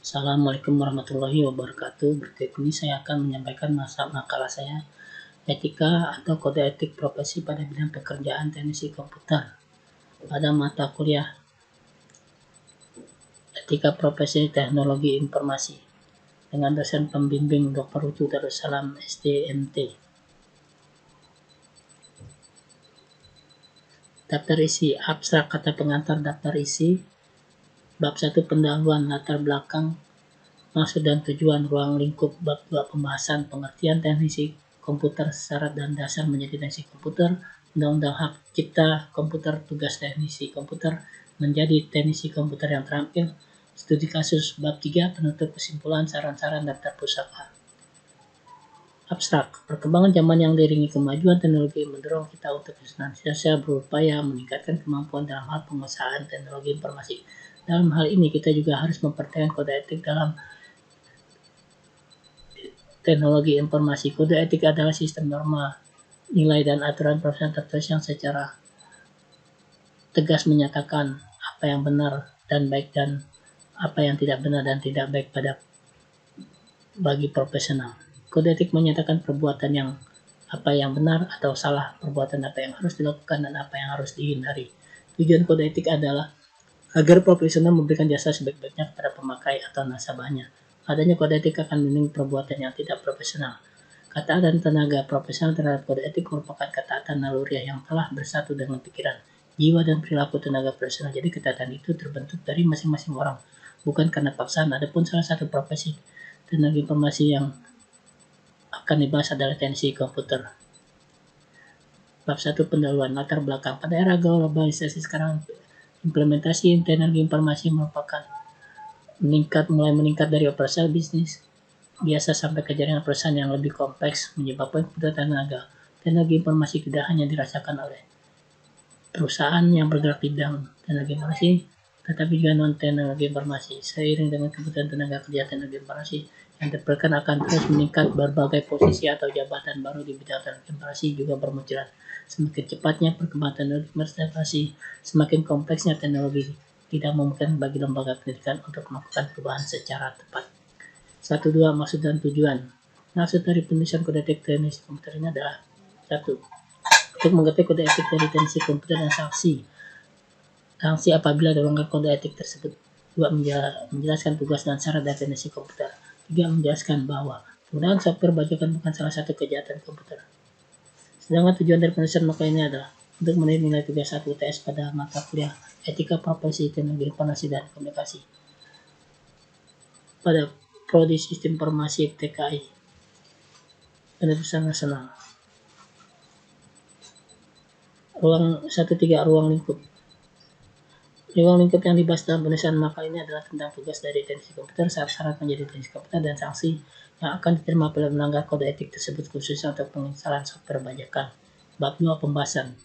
Assalamualaikum warahmatullahi wabarakatuh. Berikut ini saya akan menyampaikan makalah saya, etika atau kode etik profesi pada bidang pekerjaan teknisi komputer pada mata kuliah etika profesi teknologi informasi dengan dosen pembimbing Dr. Rutu Darussalam SDMT. Daftar isi abstrak kata pengantar daftar isi. Bab 1 pendahuluan latar belakang maksud dan tujuan ruang lingkup. Bab 2 pembahasan pengertian teknisi komputer, syarat dan dasar menjadi teknisi komputer, undang-undang hak cipta komputer, tugas teknisi komputer menjadi teknisi komputer yang terampil, studi kasus. Bab 3 penutup kesimpulan saran-saran daftar pusaka. Abstrak, perkembangan zaman yang diiringi kemajuan teknologi mendorong kita untuk senantiasa berupaya meningkatkan kemampuan dalam hal penguasaan teknologi informasi. Dalam hal ini kita juga harus memperhatikan kode etik dalam teknologi informasi. Kode etik adalah sistem norma, nilai dan aturan profesional tertulis yang secara tegas menyatakan apa yang benar dan baik dan apa yang tidak benar dan tidak baik bagi profesional. Kode etik menyatakan perbuatan yang apa yang benar atau salah, perbuatan apa yang harus dilakukan dan apa yang harus dihindari. Tujuan kode etik adalah agar profesional memberikan jasa sebaik-baiknya kepada pemakai atau nasabahnya. Adanya kode etik akan melindungi perbuatan yang tidak profesional. Ketaatan tenaga profesional terhadap kode etik merupakan ketaatan naluriah yang telah bersatu dengan pikiran, jiwa, dan perilaku tenaga profesional. Jadi ketaatan itu terbentuk dari masing-masing orang, bukan karena paksaan. Adapun salah satu profesi tenaga informasi yang akan dibahas adalah teknisi komputer. Bab 1 pendahuluan latar belakang. Pada era globalisasi sekarang, implementasi teknologi informasi merupakan mulai meningkat dari operasional bisnis biasa sampai ke jaringan perusahaan yang lebih kompleks, menyebabkan kebutuhan teknologi informasi tidak hanya dirasakan oleh perusahaan yang bergerak di bidang teknologi informasi, tetapi juga non-teknologi informasi. Seiring dengan kebutuhan tenaga kerja teknologi informasi yang diperkirakan akan terus meningkat, berbagai posisi atau jabatan baru di bidang teknologi informasi juga bermunculan. Semakin cepatnya perkembangan teknologi informasi, semakin kompleksnya teknologi tidak memungkinkan bagi lembaga pendidikan untuk melakukan perubahan secara tepat. 1-2 maksud dan tujuan. Maksud dari penulisan kode etik teknisi komputer ini adalah 1. Untuk mengetahui kode etik dari teknisi komputer dan sanksi apabila dilanggar kode etik tersebut. 2. Menjelaskan tugas dan syarat dari teknisi komputer. 3. Menjelaskan bahwa penggunaan software bajakan bukan salah satu kejahatan komputer. Sedangkan tujuan dari penulisan makalah ini adalah untuk menilai nilai tugas 1 UTS pada mata kuliah etika profesi teknologi informasi dan komunikasi pada Prodi Sistem Informasi TKI Universitas Nasional. Ruang 1-3 ruang lingkup. Ruang lingkup yang dibahas dalam penulisan makalah ini adalah tentang tugas dari teknisi komputer, syarat-syarat menjadi teknisi komputer, dan sanksi yang akan diterima apabila melanggar kode etik tersebut, khususnya untuk penginstalan software bajakan. Bab 2 pembahasan.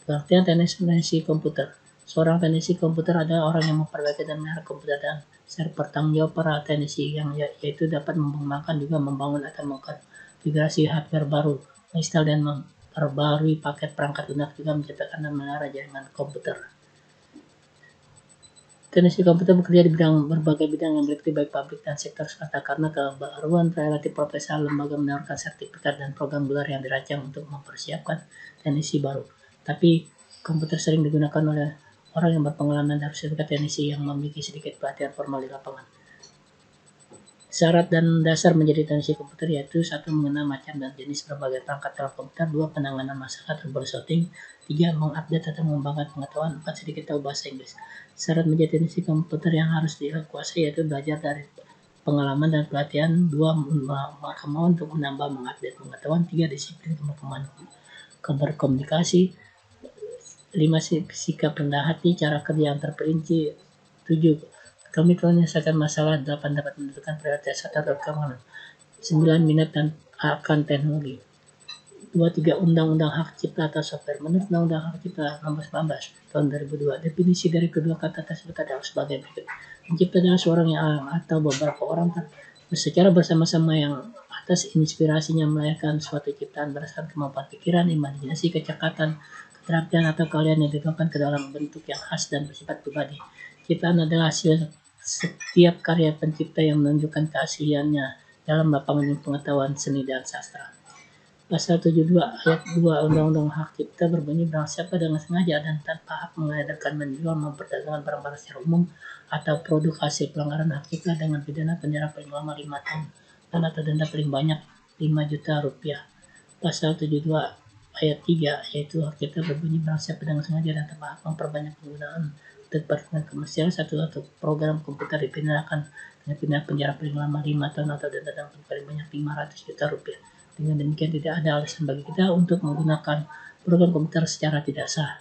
Pengertian teknisi komputer. Seorang teknisi komputer adalah orang yang memperbaiki dan memelihara komputer dan server. Tanggung jawab para teknisi yaitu dapat mengembangkan, juga membangun atau mengkonfigurasi hardware baru, menginstal dan memperbarui paket perangkat lunak, juga menciptakan dan memelihara jaringan komputer. Teknisi komputer bekerja di berbagai bidang yang meliputi baik pabrik dan sektor swasta. Karena kebaruan relatif profesional, lembaga menawarkan sertifikat dan program gelar yang dirancang untuk mempersiapkan teknisi baru. Tapi komputer sering digunakan oleh orang yang berpengalaman dan sertifikat teknisi yang memiliki sedikit pelatihan formal di lapangan. Syarat dan dasar menjadi teknisi komputer yaitu 1. Mengenal macam dan jenis berbagai perangkat dalam komputer. 2. Penanganan masalah troubleshooting. 3. Mengupdate atau mengembangkan pengetahuan. 4. Sedikit tahu bahasa Inggris. Syarat menjadi teknisi komputer yang harus dikuasai yaitu belajar dari pengalaman dan pelatihan. 2. Kemauan untuk menambah mengupdate pengetahuan. 3. Disiplin kemampuan berkomunikasi. 5. Sikap rendah hati, cara kerja yang terperinci. 7. Komitmen menyelesaikan masalah. 8. Dapat menentukan prioritas atau kemampuan. 9. Minat dan akan teknologi. 2-3 Undang-Undang Hak Cipta atau software. Menurut Undang-Undang Hak Cipta nomor 19 tahun 2002, definisi dari kedua kata tersebut adalah sebagai berikut. Pencipta adalah seorang yang atau beberapa orang secara bersama-sama yang atas inspirasinya melahirkan suatu ciptaan berdasarkan kemampuan pikiran, imajinasi, kecekatan, keterampilan atau keahlian yang dituangkan ke dalam bentuk yang khas dan bersifat pribadi. Ciptaan adalah hasil setiap karya pencipta yang menunjukkan keasliannya dalam lapangan pengetahuan seni dan sastra. Pasal 72 ayat 2 Undang-Undang Hak Cipta berbunyi barang siapa dengan sengaja dan tanpa hak mengedarkan, menjual, memperdagangkan barang-barang secara umum atau produk hasil pelanggaran hak cipta dengan pidana penjara paling lama 5 tahun dan atau denda paling banyak 5 juta rupiah. Pasal 72 ayat 3 yaitu hak cipta berbunyi barang siapa dengan sengaja dan tanpa hak memperbanyak penggunaan untuk kepentingan komersial satu atau program komputer dipidanakan dengan pidana penjara paling lama 5 tahun atau denda paling banyak 500 juta rupiah. Dengan demikian tidak ada alasan bagi kita untuk menggunakan program komputer secara tidak sah.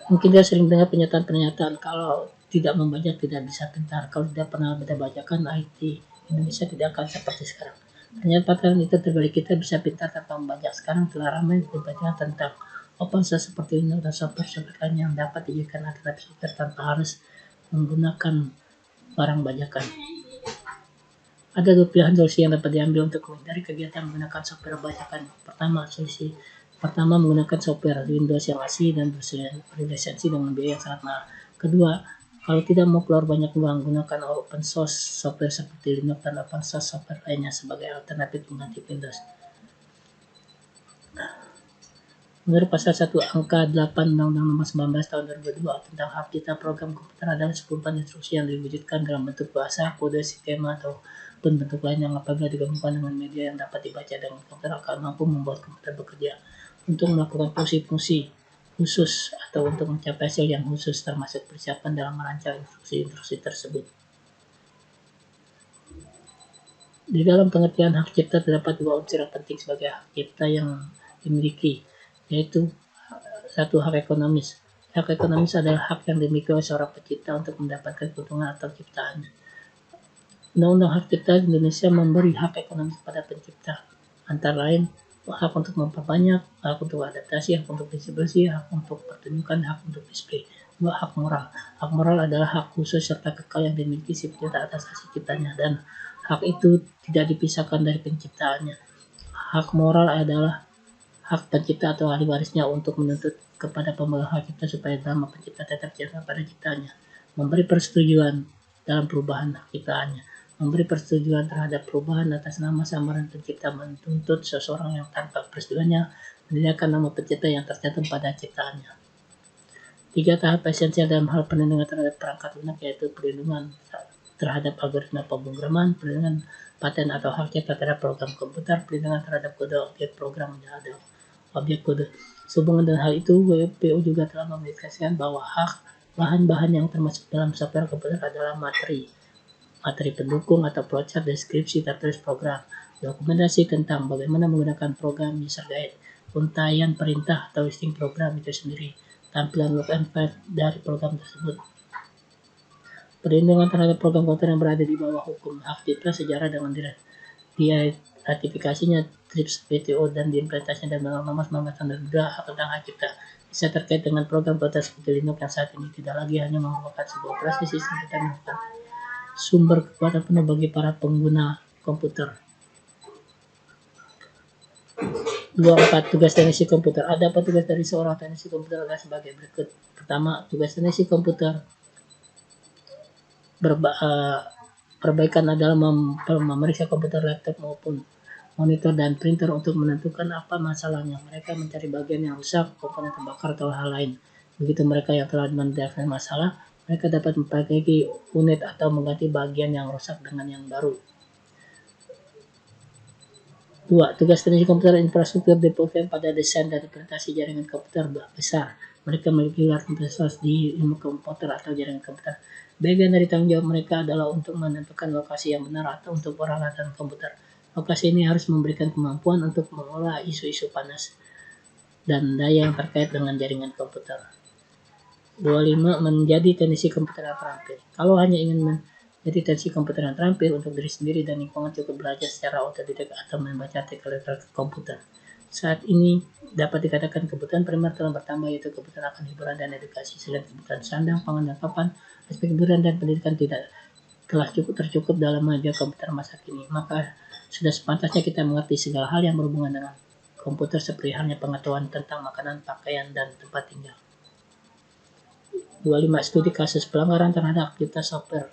Mungkin kita sering dengar pernyataan-pernyataan kalau tidak membajak tidak bisa pintar. Kalau tidak pernah kita bacakan, IT Indonesia tidak akan seperti sekarang. Pernyataan itu terbalik, kita bisa pintar tanpa membajak. Sekarang telah ramai dibaca tentang open source seperti Linux dan software lain yang dapat dijadikan alternatif software tanpa harus menggunakan barang bajakan. Ada dua pilihan solusi yang dapat diambil untuk menghindari kegiatan menggunakan software bajakan. Solusi pertama menggunakan software Windows yang asli dan berlisensi dengan biaya yang sangat mahal. Kedua, kalau tidak mau keluar banyak uang, gunakan open source software seperti Linux dan open source software lainnya sebagai alternatif pengganti Windows. Menurut pasal 1 angka 8 Undang-Undang Nomor 19 Tahun 2002 tentang hak cipta, program komputer adalah sekumpulan instruksi yang diwujudkan dalam bentuk bahasa, kode, skema, atau bentuk lain yang apabila digabungkan dengan media yang dapat dibaca dengan komputer akan mampu membuat komputer bekerja untuk melakukan fungsi-fungsi khusus atau untuk mencapai hasil yang khusus, termasuk persiapan dalam merancang instruksi-instruksi tersebut. Di dalam pengertian hak cipta terdapat dua unsur yang penting sebagai hak cipta yang dimiliki, yaitu satu, hak ekonomis. Hak ekonomis adalah hak yang dimiliki oleh seorang pencipta untuk mendapatkan keuntungan atau ciptaannya. Undang-Undang Hak Cipta di Indonesia memberi hak ekonomi kepada pencipta, antara lain hak untuk memperbanyak, hak untuk adaptasi, hak untuk bersih-bersih, hak untuk pertunjukan, hak untuk display. Dua, hak moral. Hak moral adalah hak khusus serta kekal yang dimiliki si pencipta atas hasil ciptanya, dan hak itu tidak dipisahkan dari penciptaannya. Hak moral adalah hak pencipta atau ahli warisnya untuk menuntut kepada pemegang hak cipta supaya nama pencipta tetap jaga pada ciptanya, memberi persetujuan dalam perubahan hak ciptaannya, memberi persetujuan terhadap perubahan atas nama samaran pencipta, menuntut seseorang yang tanpa persetujuannya meninggalkan nama pencipta yang tercantum pada ciptaannya. 3, tahap esensial dalam hal perlindungan terhadap perangkat lunak, yaitu perlindungan terhadap algoritma pemrograman, perlindungan paten atau hak cipta terhadap program komputer, perlindungan terhadap kode objek program dan ada objek kode. Sehubungan dengan hal itu, WPO juga telah mendedikasikan bahwa hak bahan-bahan yang termasuk dalam software komputer adalah materi pendukung atau flowchart, deskripsi tertulis program, dokumentasi tentang bagaimana menggunakan program, user guide, untaian perintah atau listing program itu sendiri, tampilan look and file dari program tersebut. Perlindungan terhadap program komputer yang berada di bawah hukum hak cipta sejarah dengan ratifikasinya TRIPS WTO dan diimplementasinya dalam Nomor 19 Tahun 2002 hak tentang hak cipta bisa terkait dengan program komputer seperti Linux yang saat ini tidak lagi hanya merupakan sebuah operasi sistem, tetapi merupakan sumber kekuatan penuh bagi para pengguna komputer. 24. Tugas teknisi komputer. Ada apa tugas dari seorang teknisi komputer adalah sebagai berikut. Pertama, tugas teknisi komputer perbaikan adalah memeriksa komputer, laptop maupun monitor dan printer untuk menentukan apa masalahnya. Mereka mencari bagian yang rusak, komponen terbakar atau hal lain. Begitu mereka yang telah mendapatkan masalah, mereka dapat memperbaiki unit atau mengganti bagian yang rusak dengan yang baru. 2. Tugas teknisi komputer infrastruktur difokuskan pada desain dan implementasi jaringan komputer besar. Mereka memiliki gelar spesialis di ilmu komputer atau jaringan komputer. Bagian dari tanggung jawab mereka adalah untuk menentukan lokasi yang benar atau untuk peralatan komputer. Lokasi ini harus memberikan kemampuan untuk mengolah isu-isu panas dan daya yang terkait dengan jaringan komputer. 25. Menjadi teknisi komputer yang terampil. Kalau hanya ingin menjadi teknisi komputer yang terampil untuk diri sendiri dan lingkungan, cukup belajar secara otodidak atau membaca artikel literatur komputer. Saat ini dapat dikatakan kebutuhan primer telah bertambah, yaitu kebutuhan akan hiburan dan edukasi. Selain kebutuhan sandang, pangan, dan papan, aspek hiburan dan pendidikan tidak telah tercukup dalam maju komputer masa kini. Maka sudah sepantasnya kita mengerti segala hal yang berhubungan dengan komputer seperti halnya pengetahuan tentang makanan, pakaian, dan tempat tinggal. 25 studi kasus pelanggaran terhadap aktivitas software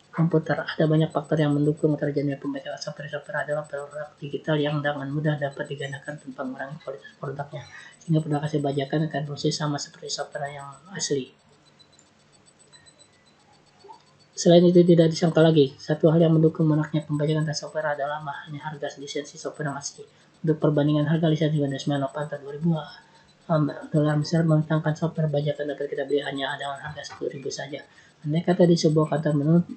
komputer. Ada banyak faktor yang mendukung terjadinya pembajakan software. Software adalah produk digital yang dengan mudah dapat digandakan tanpa mengurangi kualitas produknya, sehingga produk hasil bajakan akan berfungsi sama seperti software yang asli. Selain itu tidak disangka lagi, satu hal yang mendukung menaknya pembajakan dan software adalah mahalnya harga lisensi software yang asli. Untuk perbandingan harga lisensi Windows 98 tahun 2000 dolar besar menentangkan software bajakan dapat kita beli hanya dengan harga 10.000 saja. Andai kata di sebuah kantor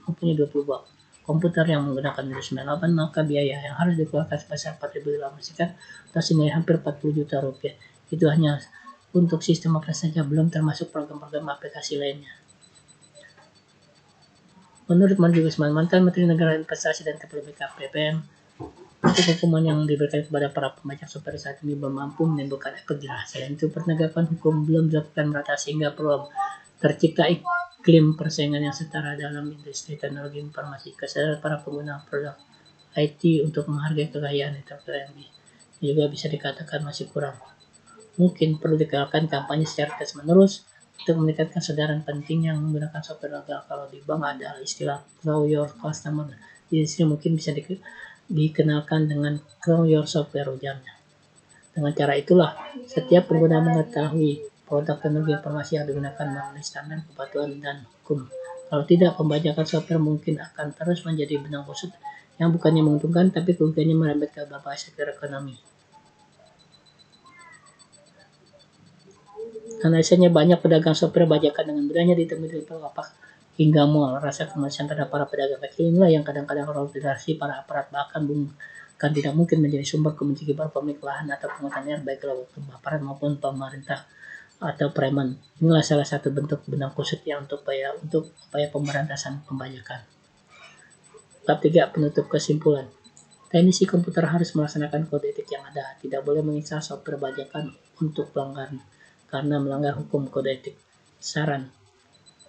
mempunyai 20 buah komputer yang menggunakan Windows 98, maka biaya yang harus dikeluarkan sebesar 4.000 dolar Amerika atau senilai hampir 40 juta rupiah. Itu hanya untuk sistem operasi saja, belum termasuk program-program aplikasi lainnya. Menurut Marji Gusman, mantan Menteri Negara Investasi dan Kepala BKPM, untuk hukuman yang diberikan kepada para pembajak software saat ini belum mampu menimbulkan efek jerah. Selain itu, penegakan hukum belum dilakukan merata sehingga perlu tercipta iklim persaingan yang setara dalam industri teknologi informasi. Kesadaran para pengguna produk IT untuk menghargai kekayaan intelektual yang juga bisa dikatakan masih kurang. Mungkin perlu dilakukan kampanye secara terus-menerus untuk meningkatkan kesadaran penting yang menggunakan software legal. Kalau di bank ada istilah Grow Your Customer, di sini mungkin bisa dikenalkan dengan Grow Your Software, ujarnya. Dengan cara itulah, setiap pengguna mengetahui produk teknologi informasi yang digunakan memenuhi standar kepatuhan dan hukum. Kalau tidak, pembajakan software mungkin akan terus menjadi benang kusut yang bukannya menguntungkan, tapi kerugiannya merembet ke berbagai sektor ekonomi. Analisanya banyak pedagang software bajakan dengan mudahnya ditemui di lapak hingga mal. Rasa kemanusiaan terhadap para pedagang kecil inilah yang kadang-kadang toleransi para aparat bahkan kan tidak mungkin menjadi sumber kebencian para pemilik lahan atau pungutan liar baik lewat aparat maupun pemerintah atau preman. Inilah salah satu bentuk benang kusut yang untuk upaya pemberantasan pembajakan. Bab 3, penutup kesimpulan. Teknisi komputer harus melaksanakan kode etik yang ada, tidak boleh menginstal software bajakan untuk pelanggaran karena melanggar hukum kode etik. Saran: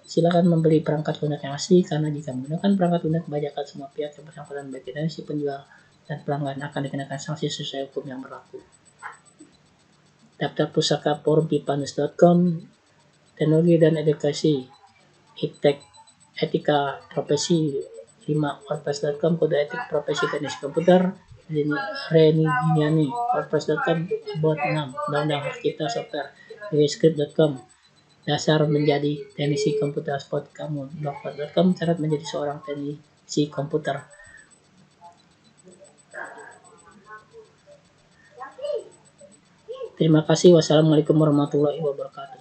silakan membeli perangkat lunak yang asli, karena jika menggunakan perangkat lunak bajakan, semua pihak yang bersangkutan baik teknisi, penjual, dan pelanggan akan dikenakan sanksi sesuai hukum yang berlaku. Daftar pusaka forum pipanus.com, teknologi dan edukasi, iptek, etika profesi 5, wordpress.com, kode etik profesi teknisi komputer, Reni Giniani, wordpress.com, bot 6, undang-undang hak cipta software, script.com, dasar menjadi teknisi komputer spot kamu, blogspot.com, syarat menjadi seorang teknisi komputer. Terima kasih. Wassalamualaikum warahmatullahi wabarakatuh.